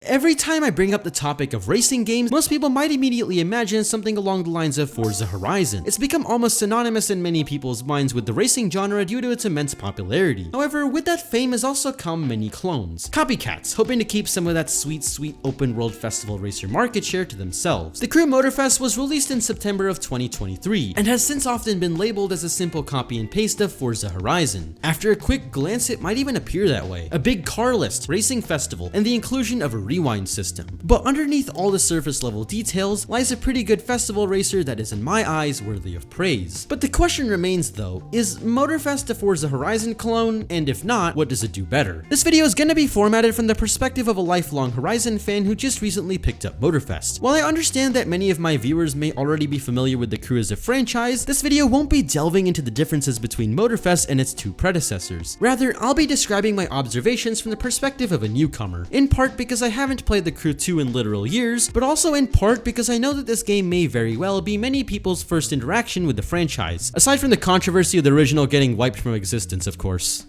Every time I bring up the topic of racing games, most people might immediately imagine something along the lines of Forza Horizon. It's become almost synonymous in many people's minds with the racing genre due to its immense popularity. However, with that fame has also come many clones. Copycats, hoping to keep some of that sweet open world festival racer market share to themselves. The Crew Motorfest was released in September of 2023, and has since often been labeled as a simple copy and paste of Forza Horizon. After a quick glance, it might even appear that way. A big car list, racing festival, and the inclusion of a rewind system. But underneath all the surface level details lies a pretty good festival racer that is in my eyes worthy of praise. But the question remains though, is Motorfest a Forza Horizon clone? And if not, what does it do better? This video is gonna be formatted from the perspective of a lifelong Horizon fan who just recently picked up Motorfest. While I understand that many of my viewers may already be familiar with the Crew as a franchise, this video won't be delving into the differences between Motorfest and its two predecessors. Rather, I'll be describing my observations from the perspective of a newcomer, in part because I haven't played the Crew 2 in literal years, but also in part because I know that this game may very well be many people's first interaction with the franchise, aside from the controversy of the original getting wiped from existence, of course.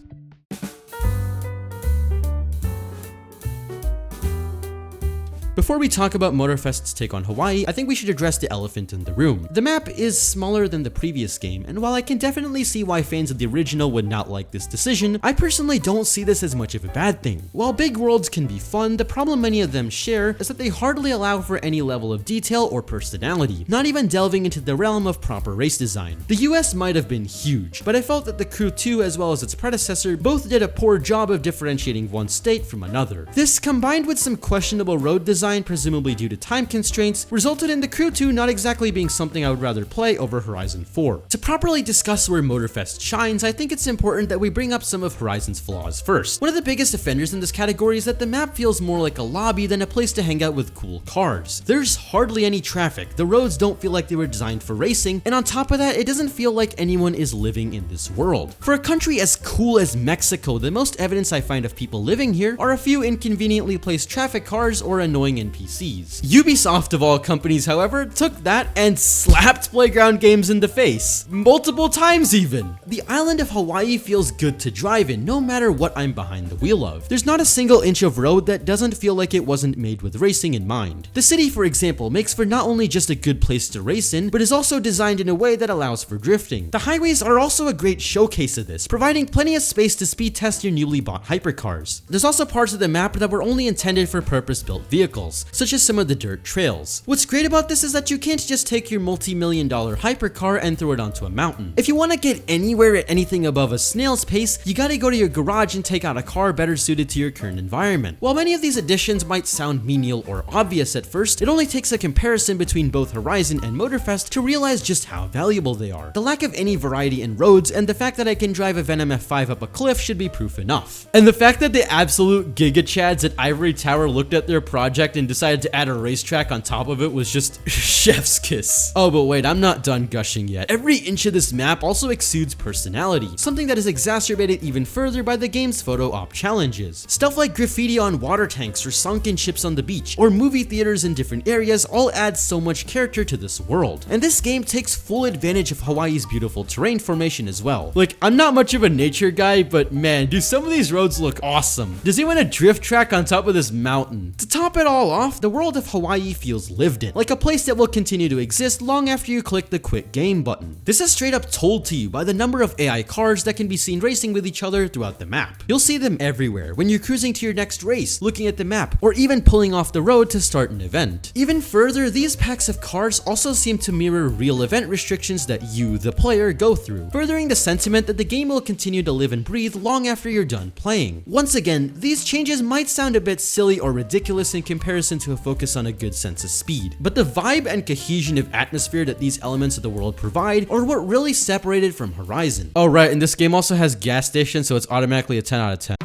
Before we talk about Motorfest's take on Hawaii, I think we should address the elephant in the room. The map is smaller than the previous game, and while I can definitely see why fans of the original would not like this decision, I personally don't see this as much of a bad thing. While big worlds can be fun, the problem many of them share is that they hardly allow for any level of detail or personality, not even delving into the realm of proper race design. The US might have been huge, but I felt that the Crew 2 as well as its predecessor both did a poor job of differentiating one state from another. This, combined with some questionable road design, presumably due to time constraints, resulted in the Crew 2 not exactly being something I would rather play over Horizon 4. To properly discuss where Motorfest shines, I think it's important that we bring up some of Horizon's flaws first. One of the biggest offenders in this category is that the map feels more like a lobby than a place to hang out with cool cars. There's hardly any traffic, the roads don't feel like they were designed for racing, and on top of that, it doesn't feel like anyone is living in this world. For a country as cool as Mexico, the most evidence I find of people living here are a few inconveniently placed traffic cars or annoying NPCs. Ubisoft of all companies, however, took that and slapped playground games in the face. Multiple times even. The island of Hawaii feels good to drive in, no matter what I'm behind the wheel of. There's not a single inch of road that doesn't feel like it wasn't made with racing in mind. The city, for example, makes for not only just a good place to race in, but is also designed in a way that allows for drifting. The highways are also a great showcase of this, providing plenty of space to speed test your newly bought hypercars. There's also parts of the map that were only intended for purpose-built vehicles, such as some of the dirt trails. What's great about this is that you can't just take your multi-million-dollar hypercar and throw it onto a mountain. If you want to get anywhere at anything above a snail's pace, you gotta go to your garage and take out a car better suited to your current environment. While many of these additions might sound menial or obvious at first, it only takes a comparison between both Horizon and Motorfest to realize just how valuable they are. The lack of any variety in roads and the fact that I can drive a Venom F5 up a cliff should be proof enough. And the fact that the absolute giga chads at Ivory Tower looked at their project and decided to add a racetrack on top of it was just chef's kiss. Oh, but wait, I'm not done gushing yet. Every inch of this map also exudes personality, something that is exacerbated even further by the game's photo op challenges. Stuff like graffiti on water tanks or sunken ships on the beach, or movie theaters in different areas all add so much character to this world. And this game takes full advantage of Hawaii's beautiful terrain formation as well. Like, I'm not much of a nature guy, but man, do some of these roads look awesome. There's even a drift track on top of this mountain. To top it all off, the world of Hawaii feels lived in, like a place that will continue to exist long after you click the quit game button. This is straight up told to you by the number of AI cars that can be seen racing with each other throughout the map. You'll see them everywhere when you're cruising to your next race, looking at the map, or even pulling off the road to start an event. Even further, these packs of cars also seem to mirror real event restrictions that you, the player, go through, furthering the sentiment that the game will continue to live and breathe long after you're done playing. Once again, these changes might sound a bit silly or ridiculous in comparison to a focus on a good sense of speed, but the vibe and cohesion of atmosphere that these elements of the world provide are what really separate it from Horizon. Oh right, and this game also has gas stations, so it's automatically a 10 out of 10.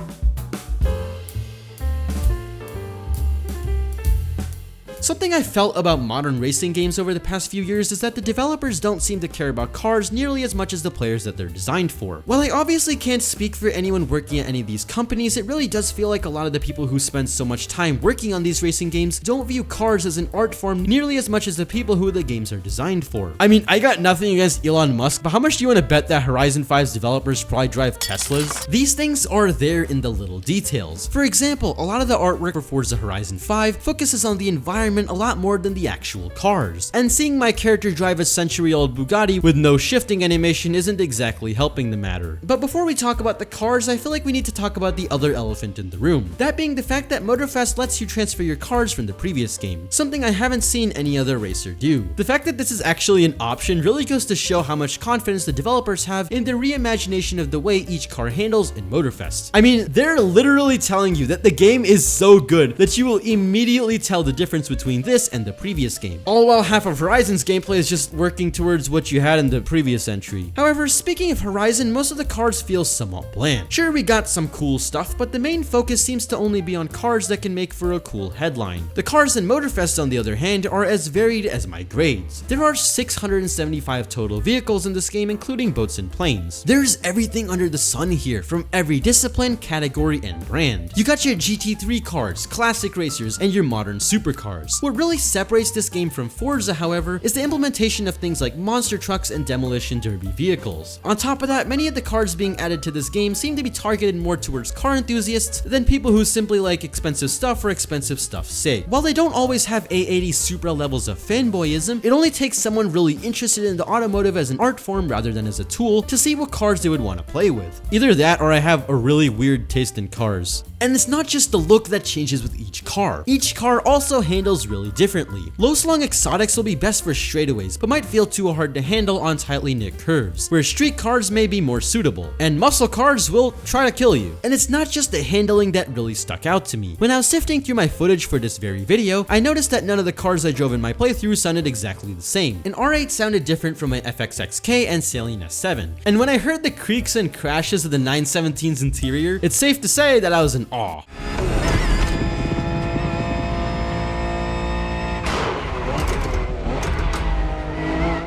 Something I felt about modern racing games over the past few years is that the developers don't seem to care about cars nearly as much as the players that they're designed for. While I obviously can't speak for anyone working at any of these companies, it really does feel like a lot of the people who spend so much time working on these racing games don't view cars as an art form nearly as much as the people who the games are designed for. I mean, I got nothing against Elon Musk, but how much do you want to bet that Horizon 5's developers probably drive Teslas? These things are there in the little details. For example, a lot of the artwork for Forza Horizon 5 focuses on the environment a lot more than the actual cars. And seeing my character drive a century-old Bugatti with no shifting animation isn't exactly helping the matter. But before we talk about the cars, I feel like we need to talk about the other elephant in the room. That being the fact that Motorfest lets you transfer your cars from the previous game, something I haven't seen any other racer do. The fact that this is actually an option really goes to show how much confidence the developers have in the reimagination of the way each car handles in Motorfest. I mean, they're literally telling you that the game is so good that you will immediately tell the difference between this and the previous game, all while half of Horizon's gameplay is just working towards what you had in the previous entry. However, speaking of Horizon, most of the cars feel somewhat bland. Sure, we got some cool stuff, but the main focus seems to only be on cars that can make for a cool headline. The cars in Motorfest, on the other hand, are as varied as my grades. There are 675 total vehicles in this game, including boats and planes. There's everything under the sun here, from every discipline, category, and brand. You got your GT3 cars, classic racers, and your modern supercars. What really separates this game from Forza, however, is the implementation of things like monster trucks and demolition derby vehicles. On top of that, many of the cars being added to this game seem to be targeted more towards car enthusiasts than people who simply like expensive stuff for expensive stuff's sake. While they don't always have A80 Supra levels of fanboyism, it only takes someone really interested in the automotive as an art form rather than as a tool to see what cars they would want to play with. Either that or I have a really weird taste in cars. And it's not just the look that changes with each car. Each car also handles really differently. Low-slung exotics will be best for straightaways, but might feel too hard to handle on tightly knit curves, where street cars may be more suitable, and muscle cars will try to kill you. And it's not just the handling that really stuck out to me. When I was sifting through my footage for this very video, I noticed that none of the cars I drove in my playthrough sounded exactly the same. An R8 sounded different from my FXXK and Saline S7. And when I heard the creaks and crashes of the 917's interior, it's safe to say that I was in awe.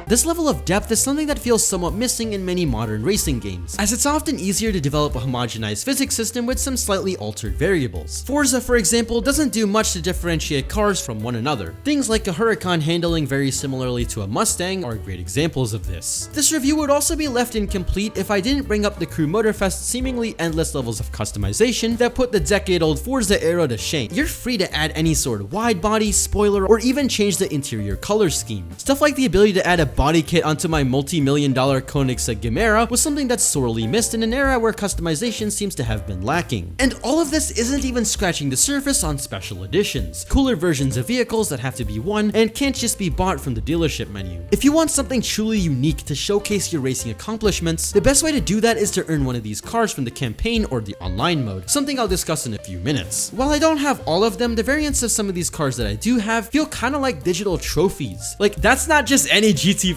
This level of depth is something that feels somewhat missing in many modern racing games, as it's often easier to develop a homogenized physics system with some slightly altered variables. Forza, for example, doesn't do much to differentiate cars from one another. Things like a Huracan handling very similarly to a Mustang are great examples of this. This review would also be left incomplete if I didn't bring up the Crew Motorfest seemingly endless levels of customization that put the decade-old Forza era to shame. You're free to add any sort of wide body, spoiler, or even change the interior color scheme. Stuff like the ability to add a body kit onto my multi-million-dollar Koenigsegg Gemera was something that's sorely missed in an era where customization seems to have been lacking. And all of this isn't even scratching the surface on special editions, cooler versions of vehicles that have to be won and can't just be bought from the dealership menu. If you want something truly unique to showcase your racing accomplishments, the best way to do that is to earn one of these cars from the campaign or the online mode, something I'll discuss in a few minutes. While I don't have all of them, the variants of some of these cars that I do have feel kind of like digital trophies. Like, that's not just any GT500,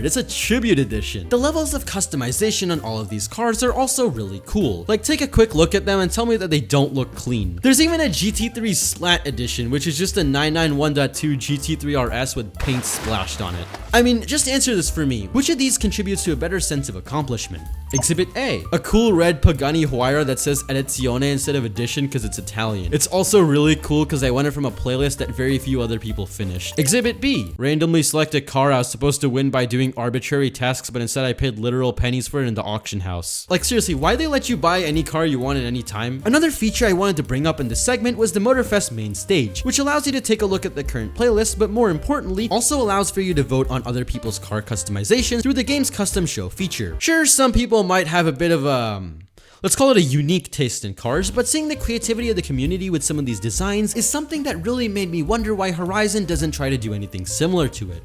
it's a tribute edition. The levels of customization on all of these cars are also really cool. Like, take a quick look at them and tell me that they don't look clean. There's even a GT3 Slat edition, which is just a 991.2 GT3 RS with paint splashed on it. I mean, just answer this for me. Which of these contributes to a better sense of accomplishment? Exhibit A, a cool red Pagani Huayra that says Edizione instead of edition because it's Italian. It's also really cool because I won it from a playlist that very few other people finished. Exhibit B, randomly select a car I was supposed to win by doing arbitrary tasks, but instead I paid literal pennies for it in the auction house. Like, seriously, why they let you buy any car you want at any time? Another feature I wanted to bring up in this segment was the Motorfest main stage, which allows you to take a look at the current playlist, but more importantly, also allows for you to vote on other people's car customizations through the game's custom show feature. Sure, some people might have a bit of let's call it a unique taste in cars, but seeing the creativity of the community with some of these designs is something that really made me wonder why Horizon doesn't try to do anything similar to it.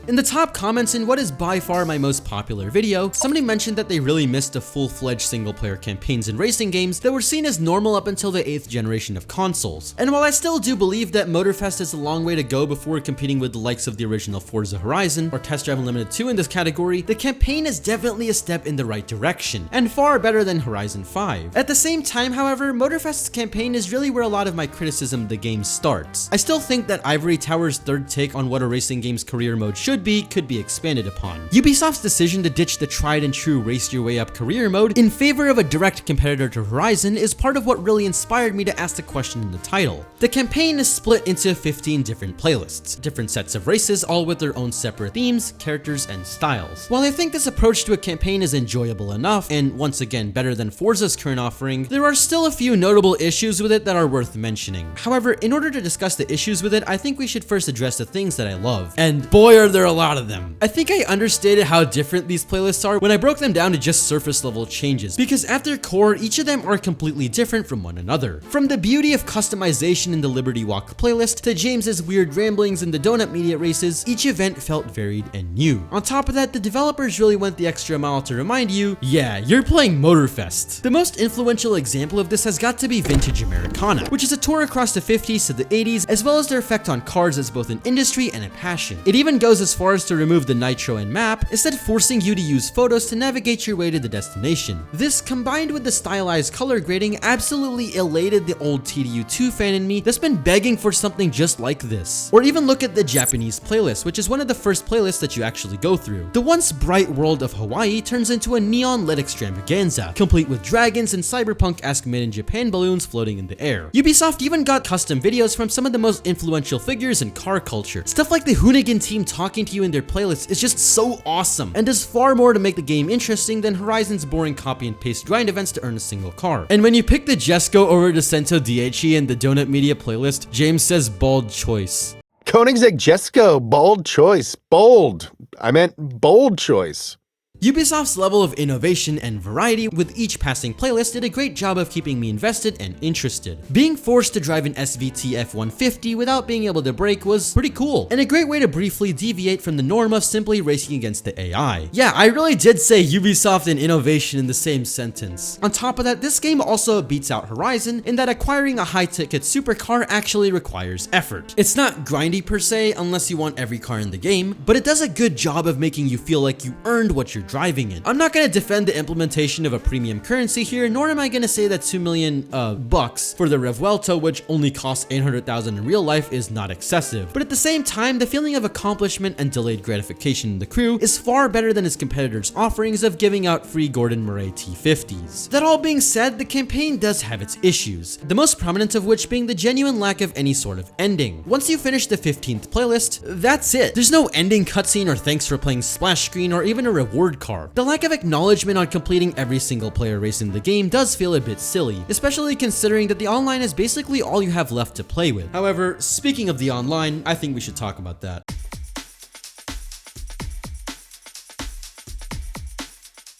In the top comments in what is by far my most popular video, somebody mentioned that they really missed the full-fledged single-player campaigns in racing games that were seen as normal up until the 8th generation of consoles. And while I still do believe that Motorfest is a long way to go before competing with the likes of the original Forza Horizon or Test Drive Unlimited 2 in this category, the campaign is definitely a step in the right direction, and far better than Horizon 5. At the same time, however, Motorfest's campaign is really where a lot of my criticism of the game starts. I still think that Ivory Tower's third take on what a racing game's career mode should be could be expanded upon. Ubisoft's decision to ditch the tried and true race your way up career mode in favor of a direct competitor to Horizon is part of what really inspired me to ask the question in the title. The campaign is split into 15 different playlists, different sets of races, all with their own separate themes, characters, and styles. While I think this approach to a campaign is enjoyable enough, and once again better than Forza's current offering, there are still a few notable issues with it that are worth mentioning. However, in order to discuss the issues with it, I think we should first address the things that I love. And boy are there a lot of them. I think I understated how different these playlists are when I broke them down to just surface level changes, because at their core, each of them are completely different from one another. From the beauty of customization in the Liberty Walk playlist to James's weird ramblings in the Donut Media races, each event felt varied and new. On top of that, the developers really went the extra mile to remind you, yeah, you're playing Motorfest. The most influential example of this has got to be Vintage Americana, which is a tour across the 50s to the 80s, as well as their effect on cars as both an industry and a passion. It even goes as far as to remove the nitro and map, instead forcing you to use photos to navigate your way to the destination. This, combined with the stylized color grading, absolutely elated the old TDU2 fan in me that's been begging for something just like this. Or even look at the Japanese playlist, which is one of the first playlists that you actually go through. The once bright world of Hawaii turns into a neon-lit extravaganza, complete with dragons and cyberpunk-esque made-in-Japan balloons floating in the air. Ubisoft even got custom videos from some of the most influential figures in car culture. Stuff like the Hoonigan team talking to you in their playlist is just so awesome, and does far more to make the game interesting than Horizon's boring copy and paste grind events to earn a single car. And when you pick the Jesco over Descento DHE in the Donut Media playlist, James says bold choice. Koenigsegg Jesco, bold choice. Bold. I meant bold choice. Ubisoft's level of innovation and variety with each passing playlist did a great job of keeping me invested and interested. Being forced to drive an SVT F-150 without being able to brake was pretty cool, and a great way to briefly deviate from the norm of simply racing against the AI. Yeah, I really did say Ubisoft and innovation in the same sentence. On top of that, this game also beats out Horizon in that acquiring a high-ticket supercar actually requires effort. It's not grindy per se unless you want every car in the game, but it does a good job of making you feel like you earned what you're driving in. I'm not going to defend the implementation of a premium currency here, nor am I going to say that 2 million bucks for the Revuelto, which only costs 800,000 in real life, is not excessive. But at the same time, the feeling of accomplishment and delayed gratification in the Crew is far better than its competitors' offerings of giving out free Gordon Murray T50s. That all being said, the campaign does have its issues, the most prominent of which being the genuine lack of any sort of ending. Once you finish the 15th playlist, that's it. There's no ending cutscene or thanks for playing splash screen or even a reward car. The lack of acknowledgement on completing every single player race in the game does feel a bit silly, especially considering that the online is basically all you have left to play with. However, speaking of the online, I think we should talk about that.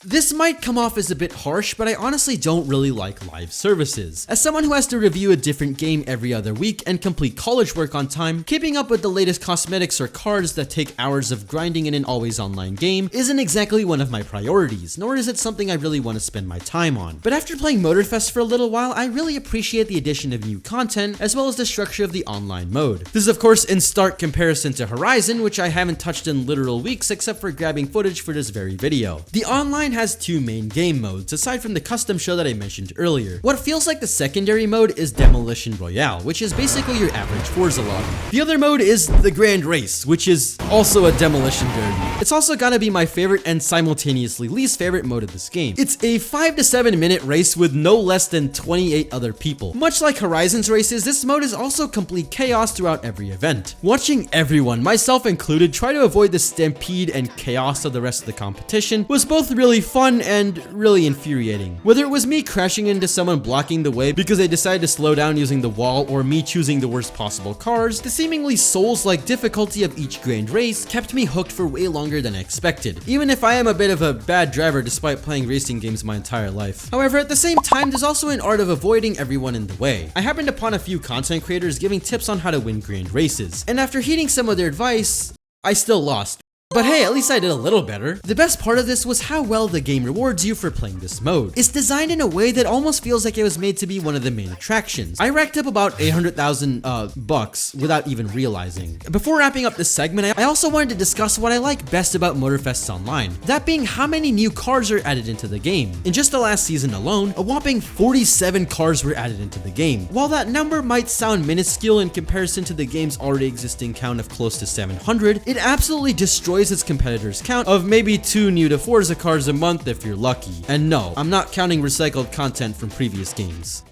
This might come off as a bit harsh, but I honestly don't really like live services. As someone who has to review a different game every other week and complete college work on time, keeping up with the latest cosmetics or cards that take hours of grinding in an always online game isn't exactly one of my priorities, nor is it something I really want to spend my time on. But after playing Motorfest for a little while, I really appreciate the addition of new content, as well as the structure of the online mode. This is of course in stark comparison to Horizon, which I haven't touched in literal weeks except for grabbing footage for this very video. The online has two main game modes, aside from the custom show that I mentioned earlier. What feels like the secondary mode is Demolition Royale, which is basically your average Forza lobby. The other mode is the Grand Race, which is also a demolition derby. It's also gotta be my favorite and simultaneously least favorite mode of this game. It's a 5 to 7 minute race with no less than 28 other people. Much like Horizon's races, this mode is also complete chaos throughout every event. Watching everyone, myself included, try to avoid the stampede and chaos of the rest of the competition was both really fun and really infuriating. Whether it was me crashing into someone blocking the way because they decided to slow down using the wall, or me choosing the worst possible cars, the seemingly Souls-like difficulty of each grand race kept me hooked for way longer than I expected, even if I am a bit of a bad driver despite playing racing games my entire life. However, at the same time, there's also an art of avoiding everyone in the way. I happened upon a few content creators giving tips on how to win grand races, and after heeding some of their advice, I still lost. But hey, at least I did a little better. The best part of this was how well the game rewards you for playing this mode. It's designed in a way that almost feels like it was made to be one of the main attractions. I racked up about 800,000 bucks without even realizing. Before wrapping up this segment, I also wanted to discuss what I like best about Motorfest Online. That being how many new cars are added into the game. In just the last season alone, a whopping 47 cars were added into the game. While that number might sound minuscule in comparison to the game's already existing count of close to 700, it absolutely destroys its competitors' count of maybe 2 new to Forza cars a month if you're lucky. And no, I'm not counting recycled content from previous games.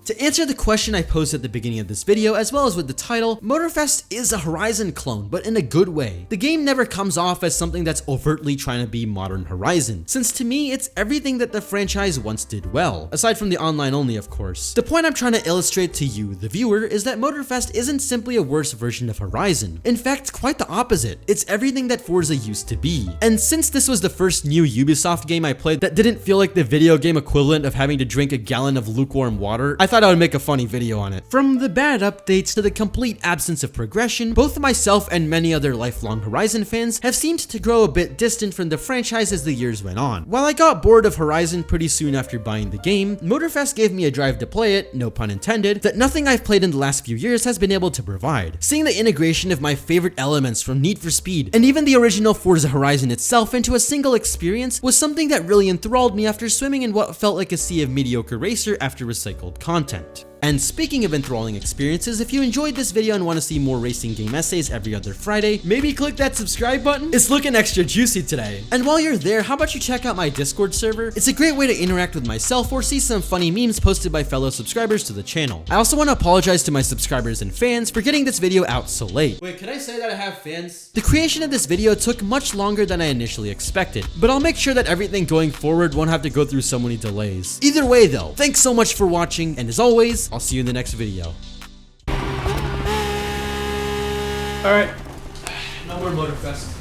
To answer the question I posed at the beginning of this video, as well as with the title, Motorfest is a Horizon clone, but in a good way. The game never comes off as something that's overtly trying to be modern Horizon, since to me, it's everything that the franchise once did well, aside from the online only, of course. The point I'm trying to illustrate to you, the viewer, is that Motorfest isn't simply a worse version of Horizon. In fact, quite the opposite. It's everything that Forza used to be. And since this was the first new Ubisoft game I played that didn't feel like the video game equivalent of having to drink a gallon of lukewarm water, I thought I would make a funny video on it. From the bad updates to the complete absence of progression, both myself and many other lifelong Horizon fans have seemed to grow a bit distant from the franchise as the years went on. While I got bored of Horizon pretty soon after buying the game, Motorfest gave me a drive to play it, no pun intended, that nothing I've played in the last few years has been able to provide. Seeing the integration of my favorite elements from Need for Speed and even the original Forza Horizon itself into a single experience was something that really enthralled me after swimming in what felt like a sea of mediocre racer after recycled content. And speaking of enthralling experiences, if you enjoyed this video and want to see more racing game essays every other Friday, maybe click that subscribe button. It's looking extra juicy today. And while you're there, how about you check out my Discord server? It's a great way to interact with myself or see some funny memes posted by fellow subscribers to the channel. I also want to apologize to my subscribers and fans for getting this video out so late. Wait, can I say that I have fans? The creation of this video took much longer than I initially expected, but I'll make sure that everything going forward won't have to go through so many delays. Either way though, thanks so much for watching, and as always, I'll see you in the next video. Alright, no more Motorfest.